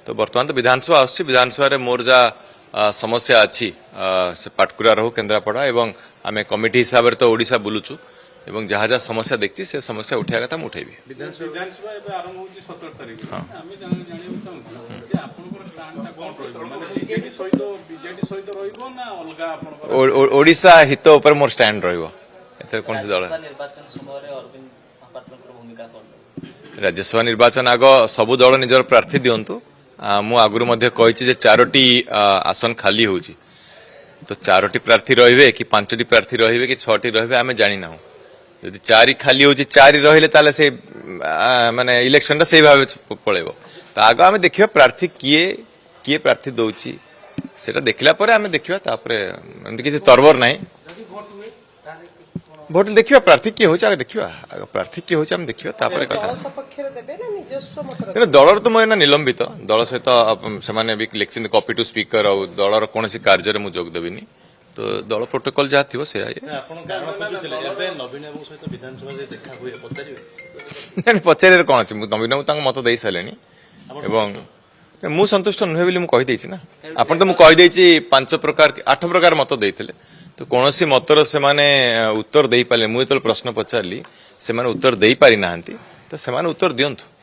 तो बर्तमान तो विधानसभा आसुच्छी विधानसभा मोर जहाँ समस्या अच्छी से पाटकुरा रहू केन्द्रापड़ा एवं आम कमिटी हिसाब से तो ओडिशा बुलुचु एवं जहाँ जहाँ समस्या देखती से समस्या उठाया कथा उठेबी विधानसभा एबे आरंभ होची 17 तारिख आमे जानिबो चाहू जे आपनकर स्टैंडटा कोन रहइबो माने बीजेडी सहित रहइबो ना अलगा आपनकर ओडिशा हित ऊपर मोर स्टैंड रहिबो एतर कोन से दल निर्वाचन समय रे अरविंद महापात्रकर भूमिका कोन राज्यसभा निर्वाचन आग सबु दल निजर प्रार्थी दिंतु मु आगुरी मध्य कहिछि जे 4टी आसन खाली होउछि तो 4टी प्रार्थी रहिबे कि 5टी प्रार्थी रहिबे कि 6टी रहिबे आमे जानि नाहु यदि 4 खाली होउछि 4 रहिले ताले से माने इलेक्शन से भाव पळेबो तो आग आमे देखिबा प्रार्थी किए प्रार्थी दउछि सेटा देखला परे आमे देखिबा तापरे एमति किछि तरबर नाही भोट देखिबा प्रार्थी किए होछि आगे देखिबा प्रार्थी किए होछि आमे देखिबा तापरे कथा तेरे दलर तो मोर निलंबित दल सहित से भी लिखिं कॉपी टू स्पीकर और दलर कौन कार्य में जोग देविनी तो दल प्रोटोकॉल जहाँ थी से पचारे कौन अच्छे नवीन बाबू मत दे सारे मु संतुष्ट नुहे बोली मुझे ना आपन तो मुझे 5 प्रकार 8 प्रकार मत देते तो कौन सी मतर से उत्तर दे पारे मुझे प्रश्न पचारि से उत्तर दे पारि ना तो से उत्तर दिंतु